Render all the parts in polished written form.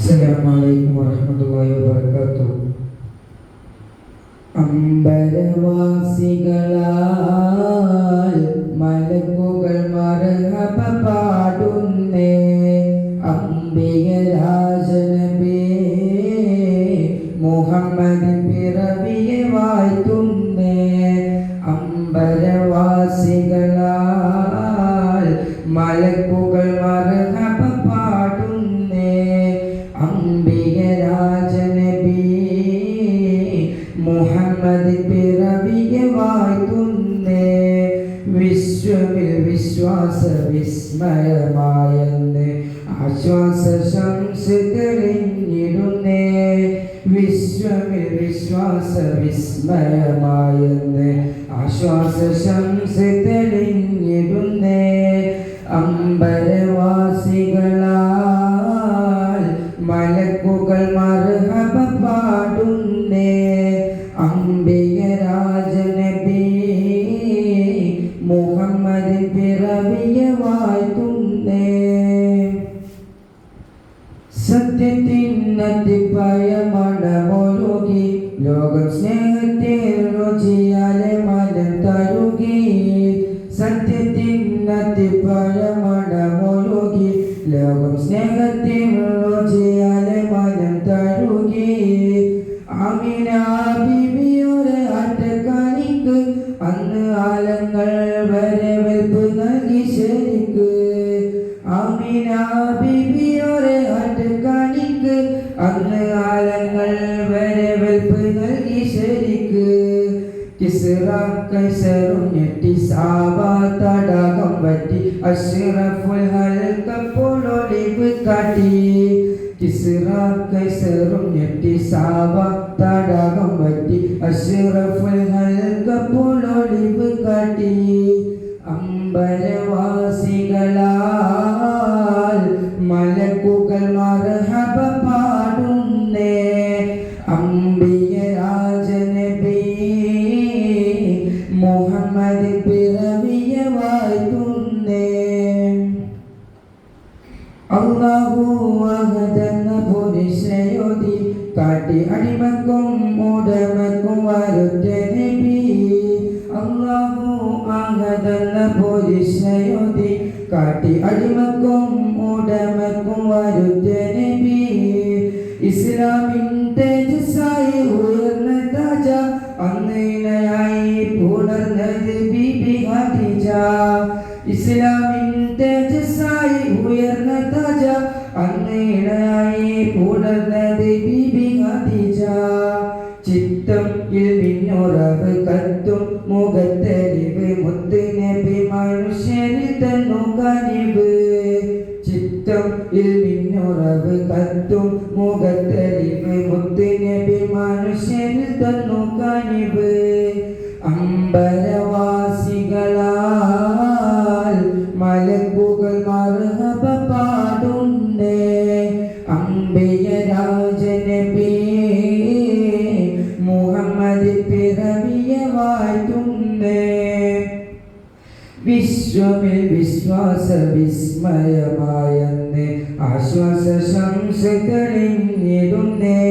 അസ്സലാമു അലൈക്കും വറഹ്മത്തുള്ളാഹി വബറകാതുഹു. അമ്പരവാസികളാൽ മലക്കുകൾ മർഹബ പാടുന്നേ, അംബികരാജനബി മുഹമ്മദിൻ പിറവിയെ വാഴ്ത്തുന്നേ. അമ്പരവാസികളാൽ മലക്കുകൾ മർഹബ പാടുന്നേ, അംബികരാജനബി മുഹമ്മദിൻ പിറവിയെ വാഴ്ത്തുന്നേ. വിശ്വമിൽ വിശ്വാസ വിസ്മയമായെന്ന് ആശ്വാസ ശംസ് തെളിഞ്ഞിടുന്നേ. വിശ്വമിൽ വിശ്വാസ വിസ്മയമായെന്ന് ആശ്വാസ ശംസ് തെളിഞ്ഞിടുന്നേ. അമ്പരവാസികളാൽ മലക്കുകൾ മർഹബ പാടുന്നേ, അംബികരാജനബി മുഹമ്മദിൻ പിറവിയെ വാഴ്ത്തുന്നേ. സത്യത്തിനത്തിപ്പായ മണമൊഴുകി ലോകം സ്നേഹത്തിൽ രുചിയാലെ മനം തഴുകി. സത്യത്തിനത്തിപ്പായ മണമൊഴുകി ലോകം സ്നേഹത്തിൽ രുചിയാലെ മനം തഴുകി. ആമിന ബീവിയുടെ ആറ്റക്കാണിക്ക് അന്ന് ആലങ്ങൾ വരെ വെൽപ്പ് നൽകി ശരിക്ക്. ആമിന ബീവിയുടെ ആറ്റക്കാണിക്ക് അന്ന് ആലങ്ങൾ വരെ വെൽപ്പ് നൽകി ശരിക്ക്. കിസ്റ കൈസറും ഞെട്ടി സാബ തടാകം വറ്റി അഷ്റഫുൽ ഹൽക്കപ്പോൾ ഒളിവ് കാട്ടി. കിസ്റ കൈസറും ഞെട്ടി സാബ തടാകം വറ്റി അഷ്റഫുൽ ഹൽക്കപ്പോൾ ഒളിവ് കാട്ടി. അമ്പരവാസികളാൽ മലക്കുകൾ മർഹബ പാടുന്നേ, അംബികരാജനബി മുഹമ്മദിൻ പിറവിയെ വാഴ്ത്തുന്നേ. അല്ലാഹു അഹദെന്ന പുരുഷയോധി കാട്ടി അടിമക്കും ഉടമക്കും വരുത്ത നബി. അല്ലാഹു അഹദെന്ന പുരുഷയോധി കാട്ടി അടിമക്കും ഉടമക്കും വരുത്ത നബി. ഇസ്ലാമിൻ തേജസ്സായി ഉയർന്ന താജ അന്നയായി പുണർന്നത് ബീബി ഖദീജ. ഇസ്ലാമിൻ തേജസ്സായി ഉയർന്ന താജ അന്നയായി പുണർന്നത് ബീബി ഖദീജ. ചിത്തം ഇൽമിന്നുറവ് കത്തും മുഖത്തെരിവ് മുത്ത് നബി മനുഷ്യരിൽ തന്നു കനിവ്. ചിത്തം ഇൽമിന്നുറവ് കത്തും മുഖത്തെരിവ് മുത്ത് നബി മനുഷ്യരിൽ തന്നു കനിവ്. അമ്പരവാസികളാൽ മലക്കുകൾ മർഹബ പാടുന്നേ, അംബികരാജനബി മുഹമ്മദിൻ പിറവിയെ വാഴ്ത്തുന്നേ. വിശ്വമിൽ വിശ്വാസ വിസ്മയമായെന്ന് ആശ്വാസ ശംസ് തെളിഞ്ഞിടുന്നേ.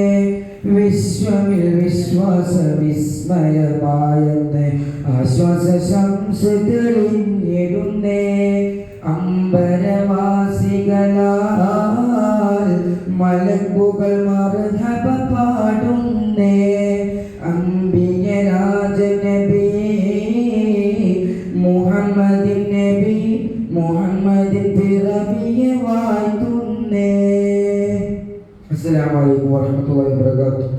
വിശ്വമിൽ വിശ്വാസ വിസ്മയമായെന്ന് ആശ്വാസ ശംസ് തെളിഞ്ഞിടുന്നേ. അമ്പരവാസികളാൽ മലക്കുകൾ മർഹബ പാടുന്നേ, അംബികരാജനബി മുഹമ്മദിൻ നബി മുഹമ്മദിൻ പിറവിയെ വാഴ്ത്തുന്നേ. അസ്സലാമു അലൈക്കും വറഹ്മത്തുള്ളാഹി വബറകാതുഹു.